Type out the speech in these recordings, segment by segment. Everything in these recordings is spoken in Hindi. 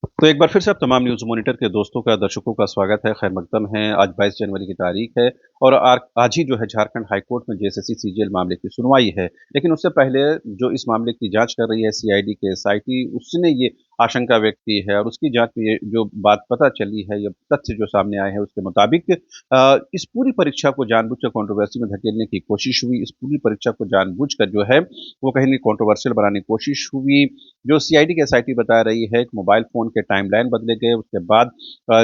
तो एक बार फिर से आप तमाम न्यूज़ मॉनिटर के दोस्तों का, दर्शकों का स्वागत है, खैर मकदम है। आज 22 जनवरी की तारीख है और आज ही जो है झारखंड हाई कोर्ट में जेएसएससी सीजीएल मामले की सुनवाई है। लेकिन उससे पहले जो इस मामले की जाँच कर रही है सीआईडी के एसआईटी, उसने ये आशंका व्यक्त की है और उसकी जाँच में ये जो बात पता चली है, ये तथ्य जो सामने आए हैं उसके मुताबिक इस पूरी परीक्षा को जानबूझकर कंट्रोवर्सी में धकेलने की कोशिश हुई। इस पूरी परीक्षा को जानबूझकर जो है, वो कहीं न कंट्रोवर्शियल बनाने की कोशिश हुई। जो सीआईडी की एसआईटी बता रही है कि मोबाइल फ़ोन के टाइमलाइन बदले गए, उसके बाद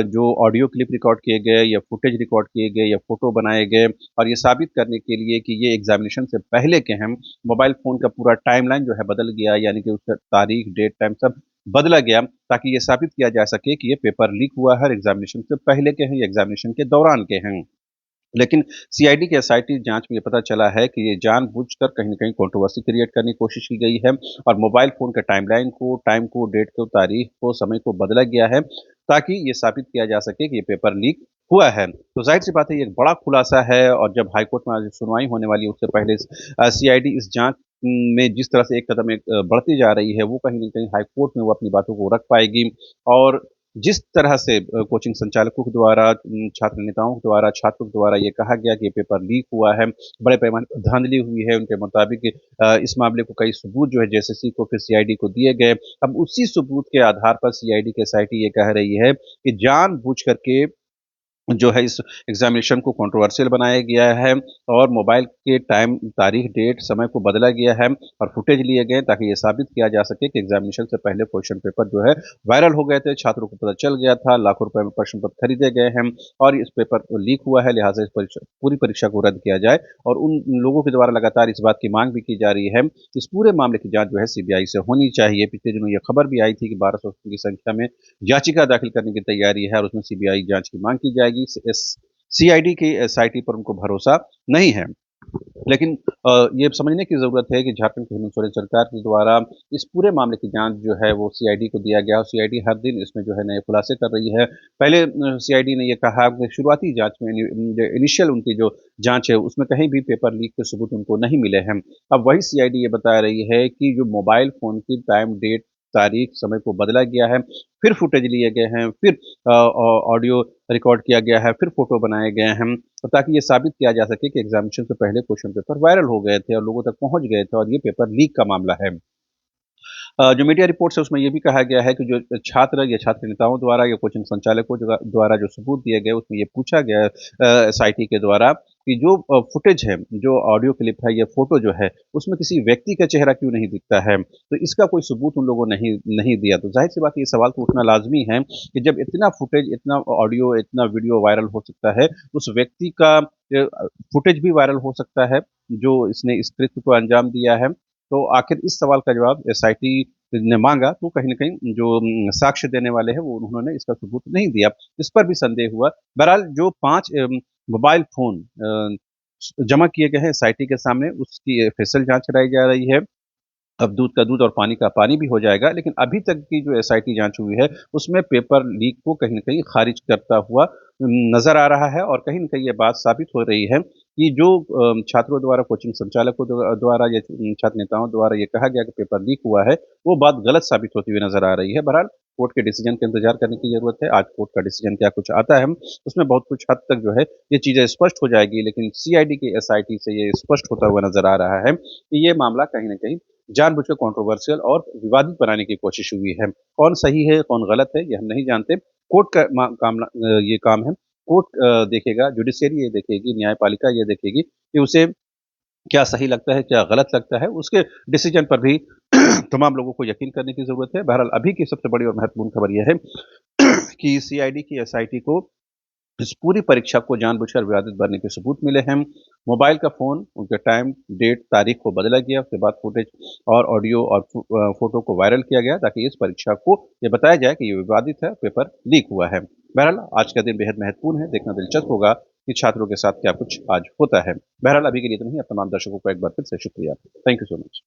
जो ऑडियो क्लिप रिकॉर्ड किए गए या फुटेज रिकॉर्ड किए गए या फ़ोटो बनाए गए और ये साबित करने के लिए कि ये एग्ज़ामिनेशन से पहले के हैं, मोबाइल फ़ोन का पूरा टाइमलाइन जो है बदल गया, यानी कि उसका तारीख, डेट, टाइम सब बदला गया ताकि ये साबित किया जा सके कि ये पेपर लीक हुआ है और एग्ज़ामिनेशन से पहले के हैं या एग्ज़ामिनेशन के दौरान के हैं। लेकिन सीआईडी की एसआईटी जाँच में ये पता चला है कि ये जानबूझकर कहीं न कहीं कंट्रोवर्सी क्रिएट करने की कोशिश की गई है और मोबाइल फ़ोन के टाइमलाइन को, टाइम को, डेट को, तारीख को, समय को बदला गया है, ताकि ये साबित किया जा सके कि ये पेपर लीक हुआ है। तो ज़ाहिर-सी बात है ये एक बड़ा खुलासा है और जब हाई कोर्ट में आज सुनवाई होने वाली है उससे पहले सीआईडी इस जाँच में जिस तरह से एक कदम बढ़ती जा रही है, वो कहीं न कहीं हाई कोर्ट में वो अपनी बातों को रख पाएगी और जिस तरह से कोचिंग संचालकों के द्वारा छात्र नेताओं के द्वारा, छात्रों के द्वारा ये कहा गया कि ये पेपर लीक हुआ है, बड़े पैमाने पर धांधली हुई है, उनके मुताबिक इस मामले को कई सबूत जो है जेएसएससी को फिर सीआईडी को दिए गए। अब उसी सबूत के आधार पर सीआईडी की एसआईटी ये कह रही है कि जानबूझ करके जो है इस एग्ज़ामिनेशन को कंट्रोवर्शियल बनाया गया है और मोबाइल के टाइम, तारीख, डेट, समय को बदला गया है और फुटेज लिए गए ताकि ये साबित किया जा सके कि एग्ज़ामिनेशन से पहले क्वेश्चन पेपर जो है वायरल हो गए थे, छात्रों को पता चल गया था, लाखों रुपए में प्रश्न पत्र खरीदे गए हैं और इस पेपर लीक हुआ है, लिहाज़ा इस पूरी परीक्षा को रद्द किया जाए और उन लोगों के द्वारा लगातार इस बात की माँग भी की जा रही है, इस पूरे मामले की जाँच जो है सीबीआई से होनी चाहिए। पिछले दिनों ये खबर भी आई थी कि 1200 की संख्या में याचिका दाखिल करने की तैयारी है और उसमें सीबीआई जाँच की माँग की जाएगी। सीआईडी की एसआईटी पर उनको भरोसा नहीं है। लेकिन ये समझने की ज़रूरत है कि झारखंड की हेमंत सोरेन सरकार के द्वारा इस पूरे मामले की जाँच जो है वो सीआईडी को दिया गया और सीआईडी हर दिन इसमें जो है नए खुलासे कर रही है। पहले सीआईडी ने ये कहा कि शुरुआती जाँच में जो इनिशियल उनकी जो जाँच है उसमें कहीं भी पेपर लीक के सबूत उनको नहीं मिले हैं। अब वही सीआईडी ये बता रही है कि जो मोबाइल फ़ोन की टाइम, डेट, तारीख, समय को बदला गया है, फिर फुटेज लिए गए हैं, फिर ऑडियो रिकॉर्ड किया गया है, फिर फ़ोटो बनाए गए हैं। तो ताकि ये साबित किया जा सके कि एग्ज़ामिनेशन से पहले क्वेश्चन पेपर वायरल हो गए थे और लोगों तक पहुँच गए थे और ये पेपर लीक का मामला है। जो मीडिया रिपोर्ट्स है उसमें ये भी कहा गया है कि जो छात्र या छात्र नेताओं द्वारा या कोचिंग संचालकों द्वारा जो सबूत दिए गए उसमें ये पूछा गया है एसआईटी के द्वारा कि जो फुटेज है, जो ऑडियो क्लिप है या फ़ोटो जो है, उसमें किसी व्यक्ति का चेहरा क्यों नहीं दिखता है? तो इसका कोई सबूत उन लोगों ने नहीं नहीं दिया। तो ज़ाहिर-सी बात है ये सवाल तो उठना लाज़मी है कि जब इतना फुटेज, इतना ऑडियो, इतना वीडियो वायरल हो सकता है, उस व्यक्ति का फुटेज भी वायरल हो सकता है, जो इसने इस कृत्य को अंजाम दिया है। तो आखिर इस सवाल का जवाब एसआईटी ने माँगा तो कहीं न कहीं जो साक्ष्य देने वाले हैं वो उन्होंने इसका सबूत नहीं दिया। इस पर भी संदेह हुआ। बहरहाल जो 5 मोबाइल फ़ोन जमा किए गए हैं एसआईटी के सामने उसकी फेशियल जाँच कराई जा रही है। अब दूध का दूध और पानी का पानी भी हो जाएगा, लेकिन अभी तक की जो एसआईटी जाँच हुई है, उसमें पेपर लीक को कहीं न कहीं ख़ारिज करता हुआ नज़र आ रहा है और कहीं न कहीं ये बात साबित हो रही है कि जो छात्रों द्वारा, कोचिंग संचालकों द्वारा या छात्र नेताओं द्वारा ये कहा गया कि पेपर लीक हुआ है, वो बात गलत साबित होती हुई नज़र आ रही है। बहरहाल कोर्ट के डिसीज़न का इंतज़ार करने की ज़रूरत है। आज कोर्ट का डिसीज़न क्या कुछ आता है, उसमें बहुत कुछ हद तक जो है ये चीज़ें स्पष्ट हो जाएगी, लेकिन सीआईडी की एसआईटी से ये स्पष्ट होता हुआ नज़र आ रहा है कि ये मामला कहीं न कहीं जानबूझकर कंट्रोवर्शियल और विवादित बनाने की कोशिश हुई है। कौन सही है, कौन गलत है, ये हम नहीं जानते। कोर्ट का ये काम है। कोर्ट देखेगा, जुडिशरी ये देखेगी, न्यायपालिका ये देखेगी कि उसे क्या सही लगता है, क्या गलत लगता है, उसके डिसीज़न पर भी तमाम लोगों को यकीन करने की ज़रूरत है। बहरहाल अभी की सबसे बड़ी और महत्वपूर्ण खबर ये है कि सीआईडी की एसआईटी को इस पूरी परीक्षा को जानबूझकर विवादित बनने के सबूत मिले हैं। मोबाइल का फ़ोन, उनके टाइम, डेट, तारीख को बदला गया, उसके बाद फुटेज और ऑडियो और फ़ोटो को वायरल किया गया ताकि इस परीक्षा को ये बताया जाए कि ये विवादित है, पेपर लीक हुआ है। बहरहाल आज का दिन बेहद महत्वपूर्ण है, देखना दिलचस्प होगा कि छात्रों के साथ क्या कुछ आज होता है। बहरहाल अभी के लिए इतना ही, अब तमाम दर्शकों को एक बार फिर से शुक्रिया। Thank you so much.